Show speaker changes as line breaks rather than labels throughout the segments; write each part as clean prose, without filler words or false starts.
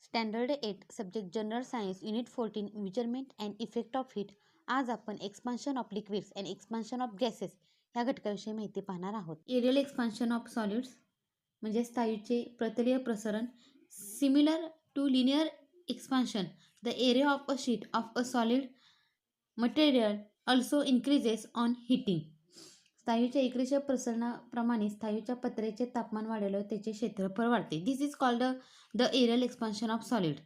Standard 8 subject general science unit 14 measurement and effect of heat. आज आपण expansion of liquids and expansion of gases या घटकाविषयी माहिती पाहणार आहोत. एरियल एक्सपान्शन ऑफ सॉलिड्स म्हणजे स्थायूचे प्रतलीय प्रसरण. Similar to linear expansion the area of a sheet of a solid material also increases on heating. स्थायूच्या एकरेषीय प्रसरणाप्रमाणे स्थायूच्या पत्र्याचे तापमान वाढल्यावर त्याचे क्षेत्रफळ वाढते. This is called the areal expansion of solid.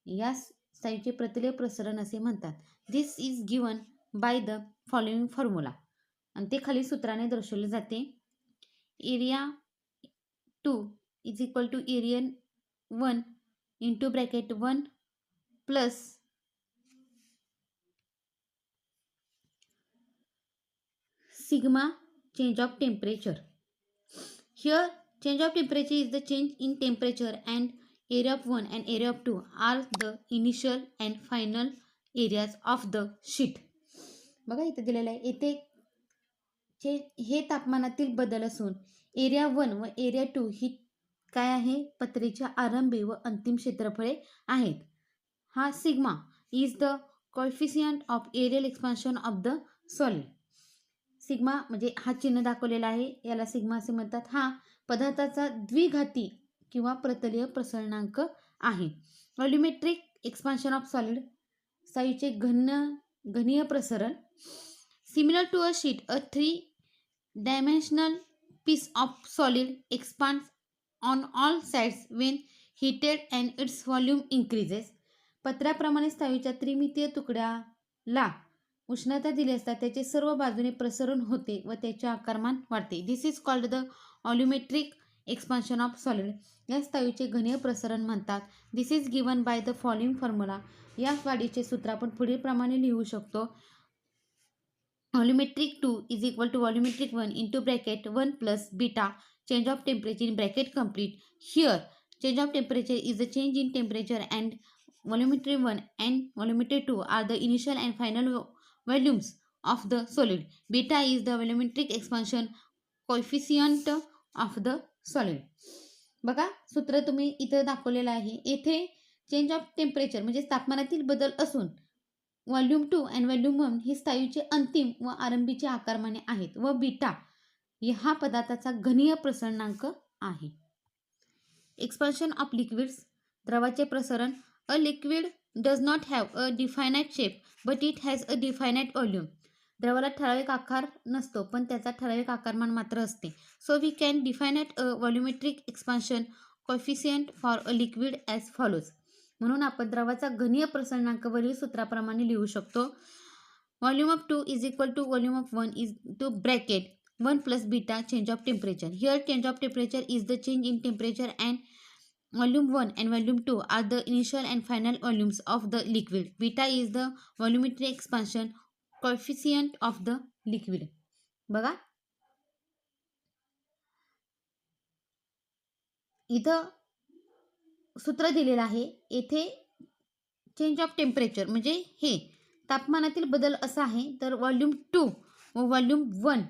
या स्थायूचे प्रतलीय प्रसरण असे म्हणतात. This is given by the following formula. आणि ते खाली सूत्राने दर्शवले जाते. Area 2 is equal to area 1 into bracket 1 plus sigma change of temperature. Here change of temperature is the change in temperature and area of 1 and area of 2 are the initial and final areas of the sheet. बघा इथे दिलेलं आहे. येथे हे तापमानातील बदल असून area 1 व एरिया 2 ही काय आहे, पत्रेच्या आरंभी व अंतिम क्षेत्रफळे आहेत. हा sigma is the coefficient of areal expansion of the solid. Sigma म्हणजे हा चिन्ह दाखवलेला आहे, याला सिग्मा असे म्हणतात. हा पदार्थाचा द्विघाती किंवा प्रतलीय प्रसरणांक आहे. व्हॉल्यूमेट्रिक एक्सपान्शन ऑफ सॉलिड स्थायूचे घनीय प्रसरण. Similar to a sheet a 3 dimensional piece of solid expands on all sides when heated and its volume increases. पत्र्याप्रमाणे स्थायूच्या त्रिमितीय तुकड्याला उष्णता दिली असता त्याचे सर्व बाजूने प्रसरण होते व त्याचे आकारमान वाढते. This is called the volumetric expansion of solid. या स्थायूचे घनीय प्रसरण म्हणतात. This is given by the following formula. या वाढीचे सूत्र आपण पुढील प्रमाणे लिहू शकतो. Volumetric 2 is equal to volumetric 1 into bracket 1 plus beta change of temperature in bracket complete. Here change of temperature is the change in temperature and volumetry 1 and volumetry 2 are the initial and final volumes of the solid. Beta is the volumetric expansion coefficient of the solid. बघा सूत्र तुम्ही इथे दाखवलेलं आहे. येथे change of temperature म्हणजे तापमानातील बदल असून व्हॉल्यूम 2 आणि व्हॉल्यूम 1 ही स्थायूचे अंतिम व आरंभीचे आकारमाने आहेत व बीटा हा पदार्थाचा घनीय प्रसरणांक आहे. एक्सपान्शन ऑफ लिक्विड्स द्रवाचे प्रसरण. A liquid does not have a definite shape but it has a definite volume. द्रवाला ठराविक आकार नसतो पण त्याचा ठराविक आकारमान मात्र असते. So we can define a volumetric expansion coefficient for a liquid as follows. म्हणून आपण द्रवाचा घनीय प्रसरणांक वरील सूत्राप्रमाणे लिहू शकतो. Volume of 2 is equal to volume of 1 is to bracket 1 plus beta change of temperature. Here change of temperature is the change in temperature and volume 1 and volume 2 are the initial and final volumes of the liquid. Beta is the volumetric expansion coefficient of the liquid. बघा इथं सूत्र दिलेलं आहे. येथे change of temperature म्हणजे हे तापमानातील बदल असा आहे. तर व्हॉल्यूम 2 व व्हॉल्यूम 1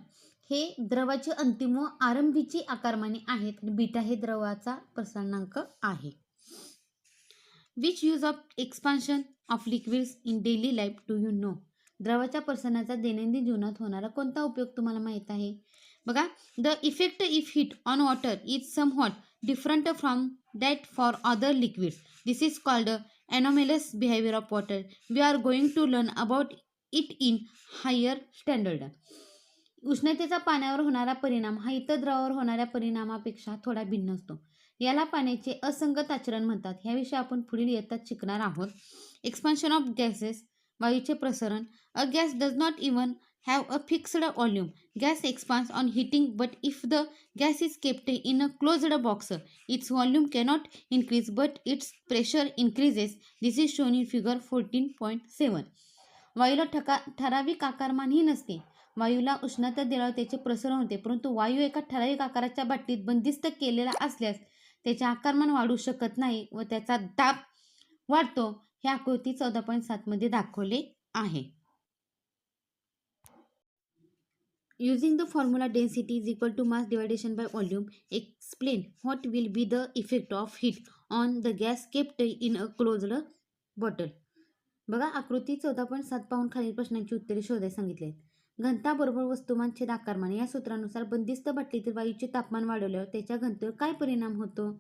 हे द्रवाचे अंतिम व आरंभीची आकारमाने आहेत. बीटा हे द्रवाचा प्रसरणांक आहे. Which use of expansion of liquids in daily life do you know. द्रवाच्या प्रसरणाचा दैनंदिन जीवनात होणारा कोणता उपयोग तुम्हाला माहीत आहे. बघा the effect if heat on water is somewhat different from that for other liquids. This is called anomalous behavior of water. We are going to learn about it in higher standard. उष्णतेचा पाण्यावर होणारा परिणाम हा इतर द्रवावर होणाऱ्या परिणामापेक्षा थोडा भिन्न असतो. याला पाण्याचे असंगत आचरण म्हणतात. ह्याविषयी आपण पुढील इयत्तेत शिकणार आहोत. एक्सपान्शन ऑफ गॅसेस वायूचे प्रसरण. A gas does not even have a fixed volume. Gas expands on heating, but if the gas is kept in a closed box, its volume cannot increase, but its pressure increases. This is shown in figure 14.7. वायूला ठराविक आकारमानही नसते. वायूला उष्णता दिल्यावर त्याचे प्रसरण होते, परंतु वायू एका ठराविक आकाराच्या बाटलीत बंदिस्त केलेला असल्यास त्याचे आकारमान वाढू शकत नाही व त्याचा दाब वाढतो. हे आकृती 14.7 मध्ये दाखवले आहे. Using the formula density is equal to mass divided by volume, explain what will be the effect of heat on the gas kept in a closed bottle. बघा आकृती 14.7 पाहून खालील प्रश्नांची उत्तरे शोधायला सांगितले आहेत. घनता बरोबर वस्तुमान छेद आकारमान या सूत्रानुसार बंदिस्त बाटलीतील वायूचे तापमान वाढवल्यावर त्याच्या घनतेवर काय परिणाम होतो.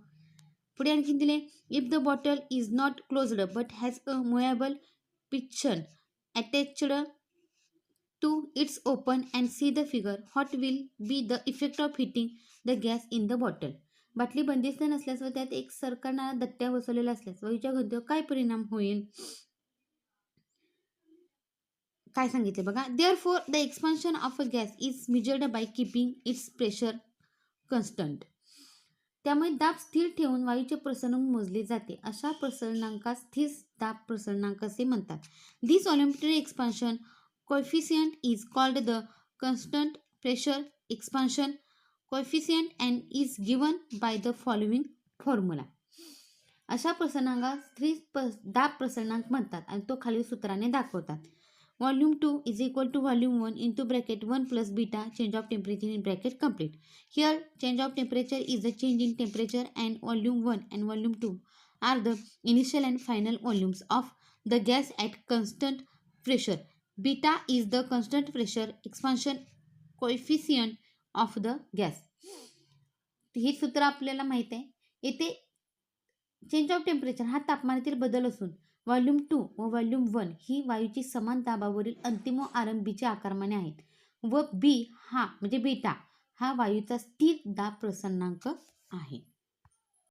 पुढे आणखी दिले, if the bottle is not closed but has a movable piston attached to its open and see the figure, what will be the effect of heating the gas in the bottle. बाटली बंदिस्त नसल्यास व त्यात एक सरकणारा दट्ट्या बसवलेला असल्यास वायूच्या घनतेवर काय परिणाम होईल. काय सांगितले बघा. Therefore the expansion of a gas is measured by keeping it's pressure constant. त्यामुळे दाब स्थिर ठेवून वायूचे प्रसरण मोजले जाते. अशा प्रसरणांकास स्थिर दाब प्रसरणांक असे म्हणतात. This volumetric expansion coefficient is called the constant pressure expansion coefficient and is given by the following formula. अशा प्रसरणांकास स्थिर दाब प्रसरणांक म्हणतात आणि तो खालील सूत्राने दाखवतात. Volume 2 is equal to volume 1 into bracket 1 plus beta change of temperature in bracket complete. Here change of temperature is the change in temperature and volume 1 and volume 2 are the initial and final volumes of the gas at constant pressure. Beta is the constant pressure expansion coefficient of the gas. हे सूत्र आपल्याला माहित आहे. येथे change of temperature हा तापमानातील बदल असून व्हॉल्यूम 2 व व्हॉल्यूम 1 ही वायूची समान दाबावरील अंतिम व आरंभीची आकारमाने आहेत व बी हा म्हणजे बीटा हा वायूचा स्थिर दाब प्रसरणांक आहे.